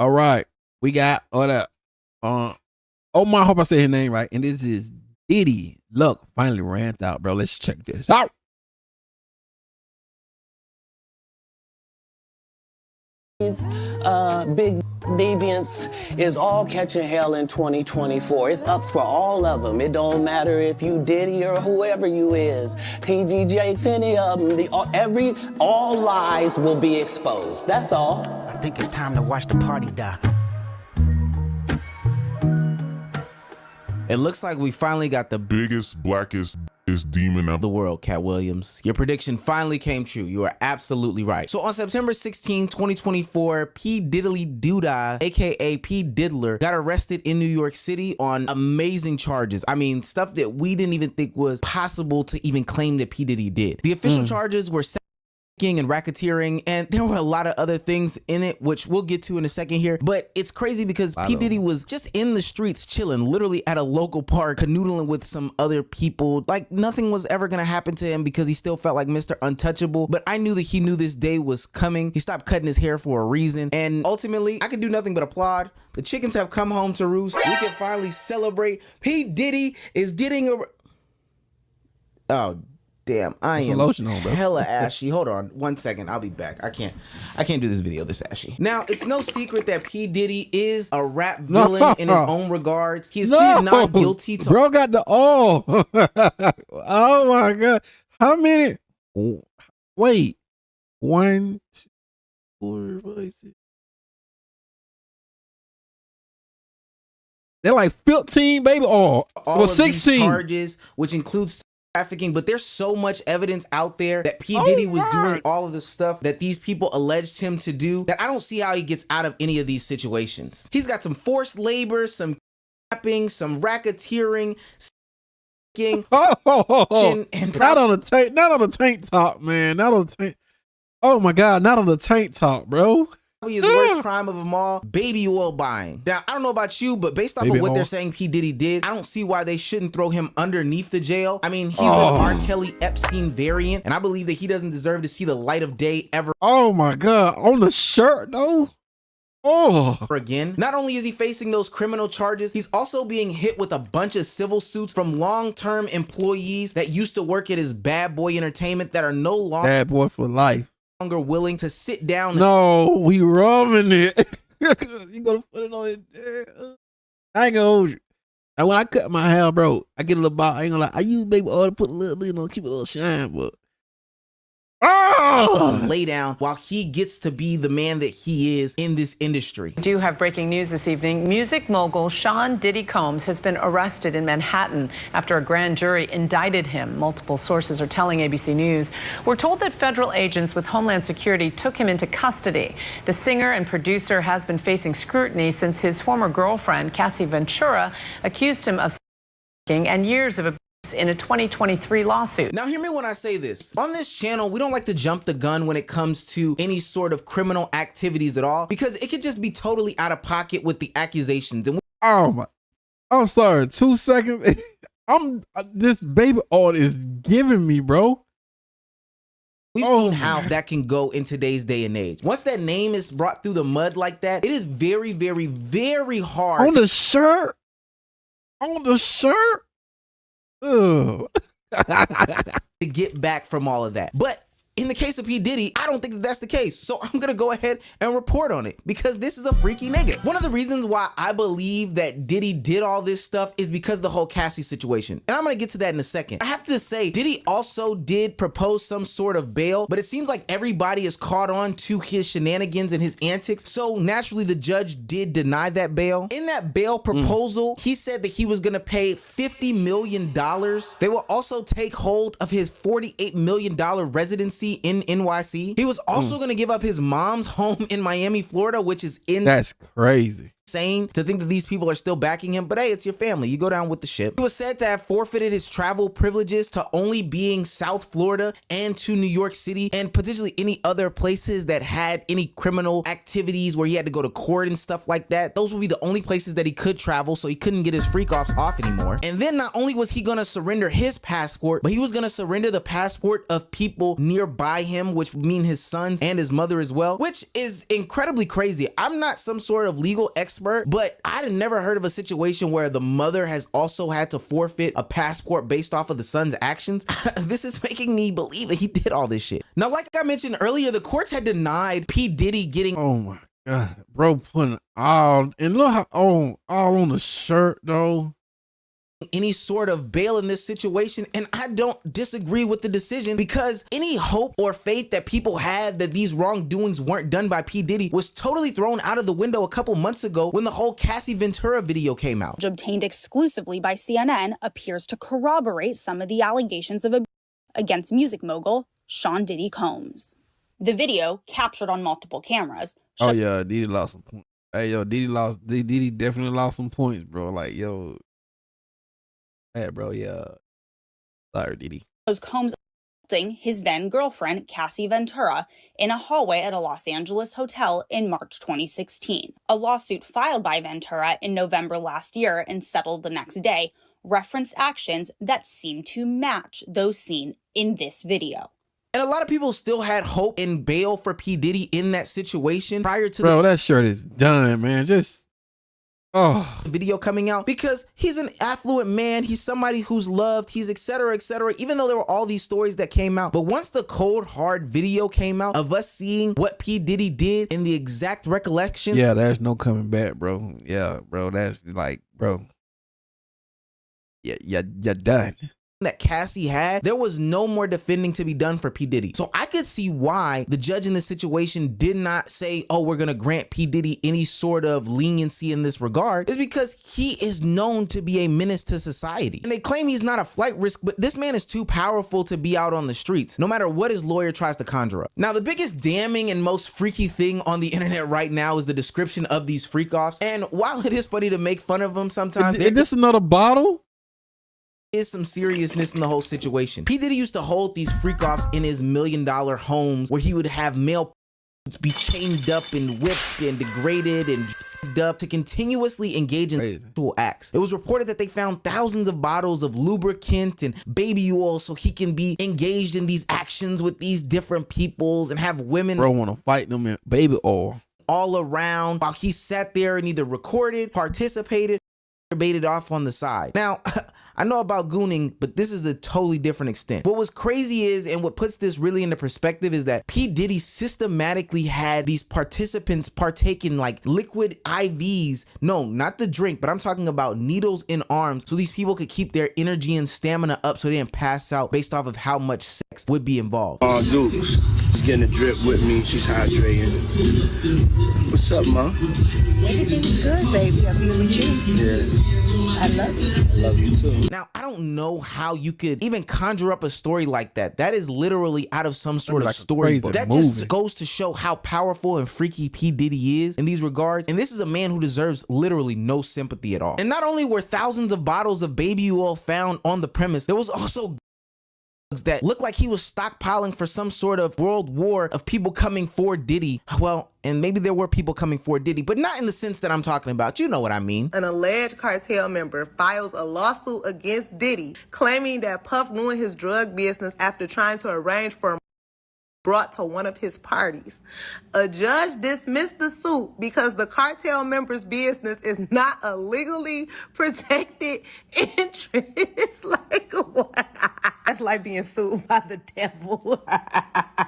All right. We got all that. I hope I said his name right. And this is Diddy. Look, finally ran out, bro. Let's check this out. Big deviants is all catching hell in 2024. It's up for all of them. It don't matter if you Diddy or whoever you is. TG Jakes, any of them. All lies will be exposed. That's all. I think it's time to watch the party die. It looks like we finally got the biggest, blackest demon of the world, Cat Williams. Your prediction finally came true. You are absolutely right. So on September 16, 2024, P. Diddly Doodah, aka P. Diddler, got arrested in New York City on amazing charges. I mean, stuff that we didn't even think was possible to even claim that P. Diddy did. The official charges were and racketeering, and there were a lot of other things in it, which we'll get to in a second here. But it's crazy because P. Diddy was just in the streets chilling, literally at a local park, canoodling with some other people. Like nothing was ever gonna happen to him because he still felt like Mr. Untouchable. But I knew that he knew this day was coming. He stopped cutting his hair for a reason. And ultimately, I can do nothing but applaud. The chickens have come home to roost. We can finally celebrate. P. Diddy is getting a... Oh, damn, I am lotion on, bro. hella ashy. Hold on 1 second. I'll be back. I can't do this video this ashy. Now, it's no secret that P. Diddy is a rap villain in his own regards. He is pleaded not guilty to... Bro got the oh. Oh my God. How many? Wait. 1, 2, 4, 5, 6. They're like 15, baby. Oh, all of 16 these charges, which includes trafficking, but there's so much evidence out there that P. Diddy was doing all of the stuff that these people alleged him to do that I don't see how he gets out of any of these situations. He's got some forced labor, some kidnapping, some racketeering, and not on the tank top, man. Not on the tank. Oh my God, not on the tank top, bro. His worst crime of them all, baby oil buying. Now, I don't know about you, but based off of what they're saying P. Diddy did, I don't see why they shouldn't throw him underneath the jail. I mean, he's an R. Kelly Epstein variant, and I believe that he doesn't deserve to see the light of day ever. Oh my God, on the shirt though. Again, not only is he facing those criminal charges, he's also being hit with a bunch of civil suits from long-term employees that used to work at his Bad Boy Entertainment that are no longer Bad Boy for life. Willing to sit down. No, we rubbing it. You gonna put it on it? I ain't gonna hold you. And when I cut my hair, bro, I get a little bob. I ain't gonna lie. I use baby oil to put a little, keep it a little shine, but lay down while he gets to be the man that he is in this industry. We do have breaking news this evening. Music mogul Sean Diddy Combs has been arrested in Manhattan after a grand jury indicted him. Multiple sources are telling ABC News. We're told that federal agents with Homeland Security took him into custody. The singer and producer has been facing scrutiny since his former girlfriend, Cassie Ventura, accused him of and years of abuse in a 2023 lawsuit. Now hear me when I say this. On this channel, we don't like to jump the gun when it comes to any sort of criminal activities at all, because it could just be totally out of pocket with the accusations. And I'm sorry, 2 seconds. This baby oil is giving me, bro. We've seen how that can go in today's day and age. Once that name is brought through the mud like that, it is very, very, very hard. On the shirt? On the shirt? Ugh. To get back from all of that. But in the case of P. Diddy, I don't think that that's the case. So I'm going to go ahead and report on it because this is a freaky nigga. One of the reasons why I believe that Diddy did all this stuff is because of the whole Cassie situation. And I'm going to get to that in a second. I have to say, Diddy also did propose some sort of bail, but it seems like everybody is caught on to his shenanigans and his antics. So naturally, the judge did deny that bail. In that bail proposal, he said that he was going to pay $50 million. They will also take hold of his $48 million residency in NYC. He was also going to give up his mom's home in Miami, Florida, which is in... That's crazy. insane to think that these people are still backing him, but hey, it's your family. You go down with the ship. He was said to have forfeited his travel privileges to only being South Florida and to New York City and potentially any other places that had any criminal activities where he had to go to court and stuff like that. Those would be the only places that he could travel, so he couldn't get his freak-offs off anymore. And then not only was he gonna surrender his passport, but he was gonna surrender the passport of people nearby him, which would mean his sons and his mother as well, which is incredibly crazy. I'm not some sort of legal expert, but I'd never heard of a situation where the mother has also had to forfeit a passport based off of the son's actions. This is making me believe that he did all this shit. Now, like I mentioned earlier, the courts had denied P. Diddy getting Oh my God, bro, putting all, and look how all on the shirt though. any sort of bail in this situation, and I don't disagree with the decision, because any hope or faith that people had that these wrongdoings weren't done by P. Diddy was totally thrown out of the window a couple months ago when the whole Cassie Ventura video came out. Obtained exclusively by CNN appears to corroborate some of the allegations of abuse against music mogul Sean Diddy Combs. The video, captured on multiple cameras, Oh yeah, Diddy lost some points. Hey yo, Diddy definitely lost some points, bro. Like yo, hey bro, yeah. Sorry, Diddy. shows Combs assaulting his then girlfriend Cassie Ventura in a hallway at a Los Angeles hotel in March 2016. A lawsuit filed by Ventura in November last year and settled the next day referenced actions that seem to match those seen in this video. And a lot of people still had hope in bail for P. Diddy in that situation prior to Bro, that shirt is done, man. Just the video coming out, because he's an affluent man. He's somebody who's loved. He's et cetera, even though there were all these stories that came out. But once the cold, hard video came out of us seeing what P. Diddy did in the exact recollection. yeah, there's no coming back, bro. Yeah, bro, that's like, bro. Yeah, you're done. That Cassie had, there was no more defending to be done for P. Diddy. So I could see why the judge in this situation did not say, oh, we're gonna grant P. Diddy any sort of leniency in this regard, is because he is known to be a menace to society. And they claim he's not a flight risk, but this man is too powerful to be out on the streets, no matter what his lawyer tries to conjure up. Now, the biggest damning and most freaky thing on the internet right now is the description of these freak-offs. And while it is funny to make fun of them sometimes, Is this another bottle? is some seriousness in the whole situation. P. Diddy used to hold these freak-offs in his $1 million homes where he would have male be chained up and whipped and degraded and up to continuously engage in sexual acts. It was reported that they found thousands of bottles of lubricant and baby oil so he can be engaged in these actions with these different peoples and have women Bro want to fight them in baby oil all around while he sat there and either recorded, participated, or baited off on the side. Now, I know about gooning, but this is a totally different extent. What was crazy is, and what puts this really into perspective, is that P. Diddy systematically had these participants partake in like liquid IVs. No, not the drink, but I'm talking about needles in arms, so these people could keep their energy and stamina up so they didn't pass out based off of how much sex would be involved. Dukes. She's getting a drip with me. She's hydrating. What's up, Mom? Everything's good, baby. I'm here with you. Yeah. I love you. I love you too. Now, I don't know how you could even conjure up a story like that. That is literally out of some sort of like a storybook. crazy That movie. just goes to show how powerful and freaky P. Diddy is in these regards. And this is a man who deserves literally no sympathy at all. And not only were thousands of bottles of baby oil found on the premise, there was also that looked like he was stockpiling for some sort of world war of people coming for Diddy. Well, and maybe there were people coming for Diddy, but not in the sense that I'm talking about. You know what I mean. An alleged cartel member files a lawsuit against Diddy, claiming that Puff ruined his drug business after trying to arrange for brought to one of his parties. A judge dismissed the suit because the cartel member's business is not a legally protected interest. Like what? That's like being sued by the devil.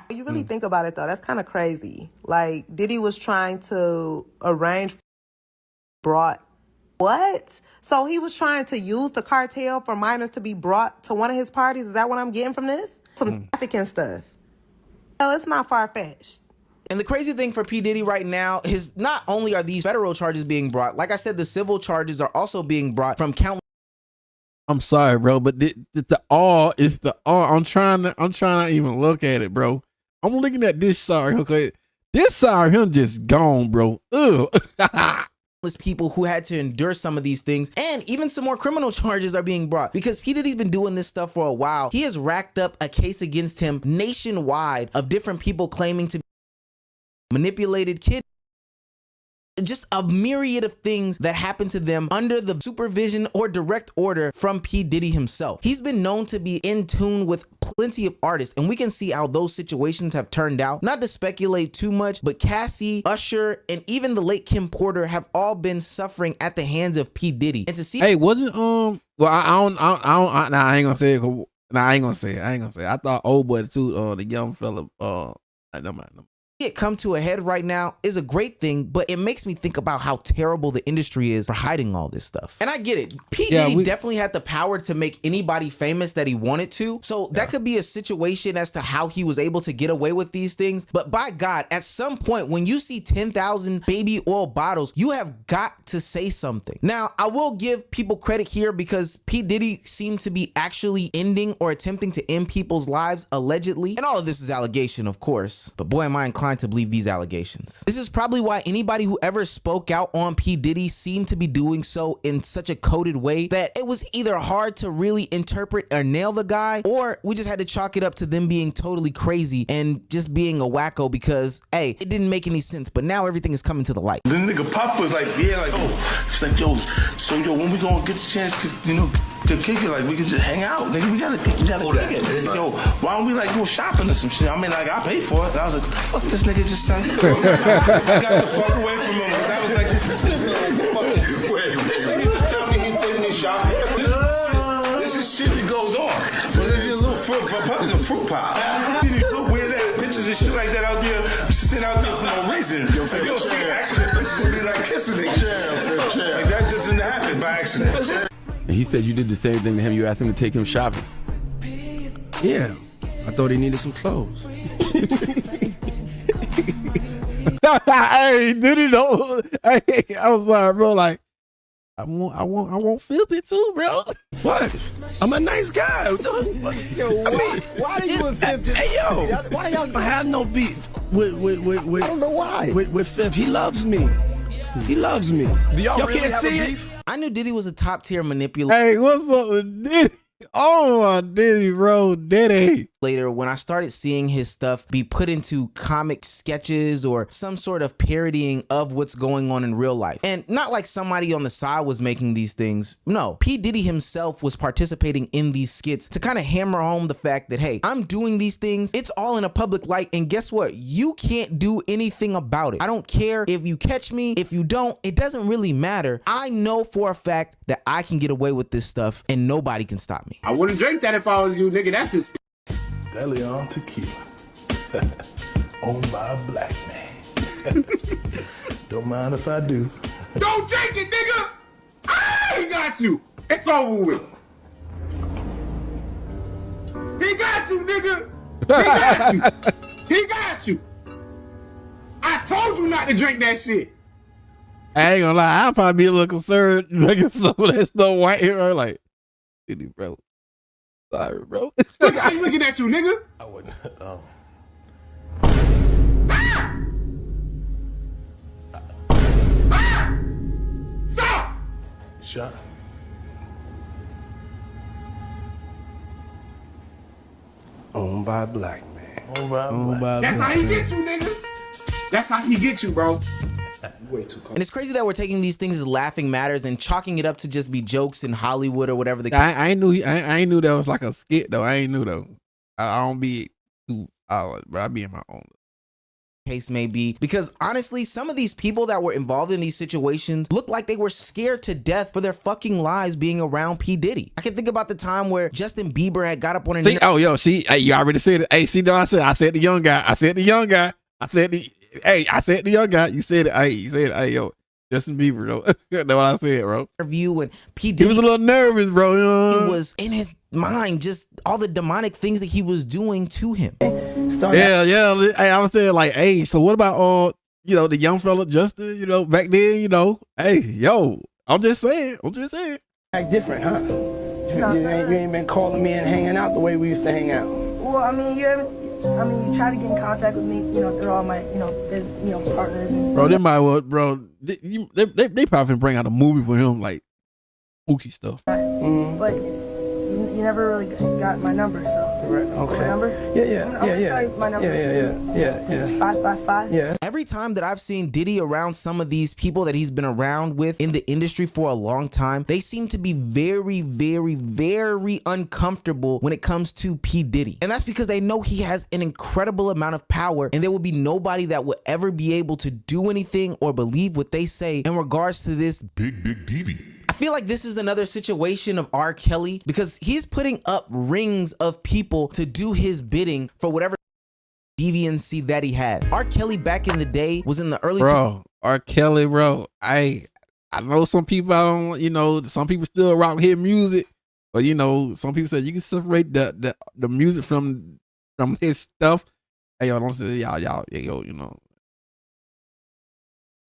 You really think about it though, that's kind of crazy. Like Diddy was trying to arrange brought what? So he was trying to use the cartel for minors to be brought to one of his parties? Is that what I'm getting from this? Some trafficking stuff. No, it's not far-fetched. And the crazy thing for P. Diddy right now is not only are these federal charges being brought, like I said, the civil charges are also being brought from countless. I'm sorry, bro, but the all is the all. I'm trying to even look at it, bro. I'm looking at this. Sorry, okay. This sorry, him just gone, bro. Ugh. people who had to endure some of these things, and even some more criminal charges are being brought because P. Diddy's been doing this stuff for a while. He has racked up a case against him nationwide of different people claiming to be manipulated kids. Just a myriad of things that happen to them under the supervision or direct order from P. Diddy himself. He's been known to be in tune with plenty of artists, and we can see how those situations have turned out. Not to speculate too much, but Cassie, Usher, and even the late Kim Porter have all been suffering at the hands of P. Diddy. And to see, hey, wasn't well, I ain't gonna say it. Nah, I ain't gonna say it. I thought old boy too, the young fella, never mind. it come to a head right now is a great thing, but it makes me think about how terrible the industry is for hiding all this stuff. And I get it. P. Diddy definitely had the power to make anybody famous that he wanted to. So that could be a situation as to how he was able to get away with these things. But by God, at some point, when you see 10,000 baby oil bottles, you have got to say something. Now, I will give people credit here because P. Diddy seemed to be actually ending or attempting to end people's lives, allegedly. And all of this is allegation, of course. But boy, am I inclined to believe these allegations. This is probably why anybody who ever spoke out on P. Diddy seemed to be doing so in such a coded way that it was either hard to really interpret or nail the guy, or we just had to chalk it up to them being totally crazy and just being a wacko because, hey, it didn't make any sense, but now everything is coming to the light. The nigga Puff was like, yeah, like, oh, it's like, yo, so yo, when we gonna get the chance to, you know, to kick it, like, we can just hang out, nigga, we gotta kick it. Yo, why don't we, like, go shopping or some shit? I mean, like, I pay for it. And I was like, what the fuck this nigga just said? I got the fuck away from him, because I was like, this nigga just tell me he take me shopping. This is shit that goes on. But this is a little fruit, Puff is a fruit pie. Little weird ass pictures and shit like that out there, sitting out there for no reason. Yo, if you don't see accident pictures, would be like kissing niggas. Like, that doesn't happen by accident. And he said you did the same thing to him. You asked him to take him shopping. Yeah, I thought he needed some clothes. Hey, Diddy, no. Hey, I was sorry, bro. Like, I want filthy too, bro. What? I'm a nice guy. Yo, I mean, why are you in Fifth? Hey, yo, Why y'all? I have no beef with I don't know why. With Fifth. He loves me. He loves me. Do y'all really can't have see a it? beef? I knew Diddy was a top tier manipulator. Hey, what's up with Diddy? Oh my Diddy, bro, Diddy. Later, when I started seeing his stuff be put into comic sketches or some sort of parodying of what's going on in real life. And not like somebody on the side was making these things. No, P. Diddy himself was participating in these skits to kind of hammer home the fact that, hey, I'm doing these things. It's all in a public light. And guess what? You can't do anything about it. I don't care if you catch me. If you don't, it doesn't really matter. I know for a fact that I can get away with this stuff and nobody can stop me. I wouldn't drink that if I was you, nigga. That's his. Deleon tequila. Owned by a black man. Don't mind if I do. Don't drink it, nigga! I got you! It's over with. He got you, nigga! He got you! He got you! I told you not to drink that shit! I ain't gonna lie, I'll probably be a little concerned drinking some of that Snow White here. Like, Diddy, bro. Sorry, bro. Look, I ain't looking at you, nigga! I wouldn't. Stop! Shut. Owned by a black man. Owned by a black man. That's how he get you, nigga! That's how he get you, bro. Way too close. And it's crazy that we're taking these things as laughing matters and chalking it up to just be jokes in Hollywood or whatever the case. I ain't knew that was like a skit though. I ain't knew though. I don't be too solid, bro. I be in my own Case may be, because honestly, some of these people that were involved in these situations look like they were scared to death for their fucking lives being around P. Diddy. I can think about the time where Justin Bieber had got up on an hey, you already said it. Hey, see, though, I said the young guy. I said the young guy. I said the young guy. You said it. Hey, yo, Justin Bieber, though. That's what I said, bro. Interview and P. Diddy, he was a little nervous, bro. He was in his mind, just all the demonic things that he was doing to him. Yeah. Hey, I was saying like, hey, so what about the young fella Justin? Back then, hey, yo, I'm just saying. Act different, huh? You ain't been calling me and hanging out the way we used to hang out. Well, I mean, I mean, you try to get in contact with me, you know, through all my, partners. And, Bro, they might well, bro. They probably bring out a movie for him, like spooky stuff. But you never really got my number, so. Right, okay. My number? Yeah. Tell you my number. Yeah. It's 555. Yeah. Every time that I've seen Diddy around some of these people that he's been around with in the industry for a long time, they seem to be very, very, very uncomfortable when it comes to P. Diddy. And that's because they know he has an incredible amount of power, and there will be nobody that will ever be able to do anything or believe what they say in regards to this Big Diddy. I feel like this is another situation of R. Kelly because he's putting up rings of people to do his bidding for whatever deviancy that he has. R. Kelly back in the day was in the early R. Kelly, bro. I know some people, I don't, some people still rock his music, but some people say you can separate the music from his stuff. Hey, yo, don't say y'all,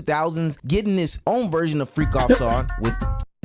2000s getting his own version of Freak Off song with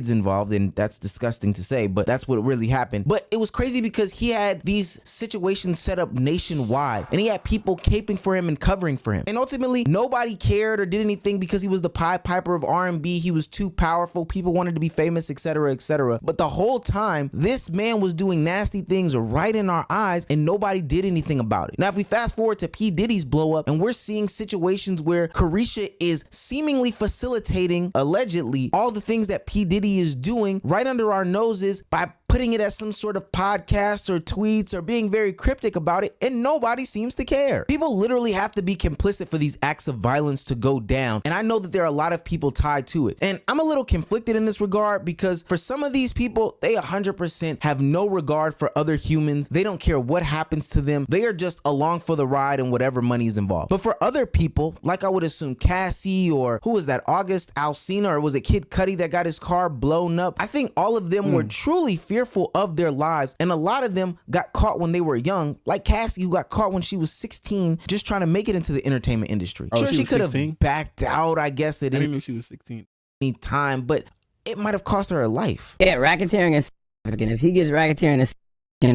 involved, and that's disgusting to say, but that's what really happened. But it was crazy because he had these situations set up nationwide, and he had people caping for him and covering for him, and ultimately nobody cared or did anything because he was the Pied Piper of R&B. He was too powerful, people wanted to be famous, etc., etc. But the whole time this man was doing nasty things right in our eyes, and nobody did anything about it. Now if we fast forward to P. Diddy's blow up, and we're seeing situations where Carisha is seemingly facilitating, allegedly, all the things that P. Diddy is doing right under our noses by putting it as some sort of podcast or tweets or being very cryptic about it, and nobody seems to care. People literally have to be complicit for these acts of violence to go down, and I know that there are a lot of people tied to it. And I'm a little conflicted in this regard because for some of these people, they 100% have no regard for other humans. They don't care what happens to them. They are just along for the ride and whatever money is involved. But for other people, like I would assume Cassie, or who was that, August Alsina, or was it Kid Cudi that got his car blown up? I think all of them were truly fearful of their lives, and a lot of them got caught when they were young, like Cassie, who got caught when she was 16 just trying to make it into the entertainment industry. Sure, she could have backed out, I guess, at didn't know she was 16 any time, but it might have cost her her life. Yeah, racketeering is significant. If he gets racketeering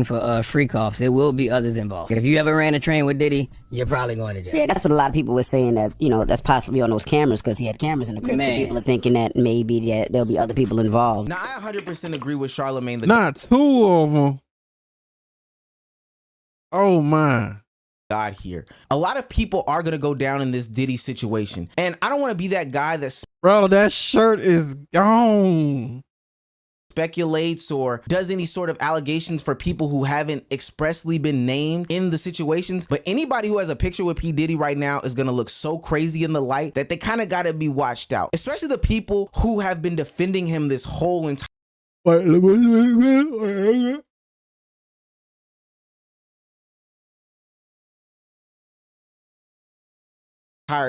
for freak offs, it will be others involved. If you ever ran a train with Diddy, you're probably going to jail. Yeah, that's what a lot of people were saying, that, that's possibly on those cameras because he had cameras in the crib. So people are thinking that maybe there'll be other people involved. Now, I 100% agree with Charlemagne. Not two of them. Oh, my God here. A lot of people are going to go down in this Diddy situation. And I don't want to be that guy that's... Bro, that shirt is gone. Speculates or does any sort of allegations for people who haven't expressly been named in the situations, but anybody who has a picture with P. Diddy right now is gonna look so crazy in the light that they kind of gotta be watched out, especially the people who have been defending him this whole entire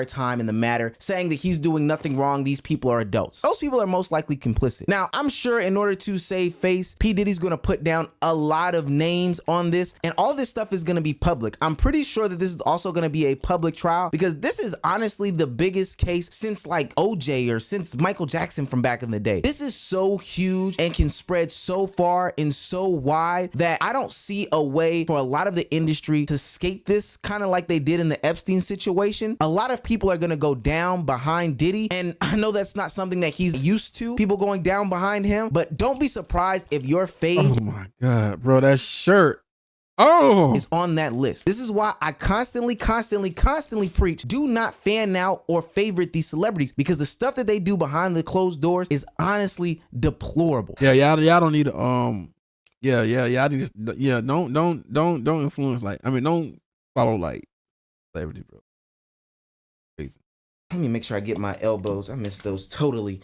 time in the matter, saying that he's doing nothing wrong. These people are adults. Those people are most likely complicit. Now, I'm sure in order to save face, P. Diddy's going to put down a lot of names on this, and all this stuff is going to be public. I'm pretty sure that this is also going to be a public trial because this is honestly the biggest case since like OJ or since Michael Jackson from back in the day. This is so huge and can spread so far and so wide that I don't see a way for a lot of the industry to skate this, kind of like they did in the Epstein situation. A lot of people are going to go down behind Diddy, and I know that's not something that he's used to, people going down behind him, but don't be surprised if your fate, oh my God, bro, that shirt is on that list. This is why I constantly preach, do not fan out or favorite these celebrities, because the stuff that they do behind the closed doors is honestly deplorable. Yeah, y'all don't need to don't influence, like, I mean, don't follow like celebrity, bro. Crazy. Let me make sure I get my elbows. I missed those totally.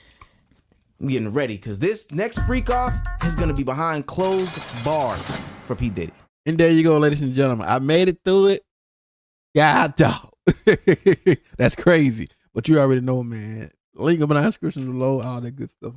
I'm getting ready because this next freak off is going to be behind closed bars for P. Diddy. And there you go, ladies and gentlemen. I made it through it. God, dog. That's crazy. But you already know, man. Link up in the description below, all that good stuff.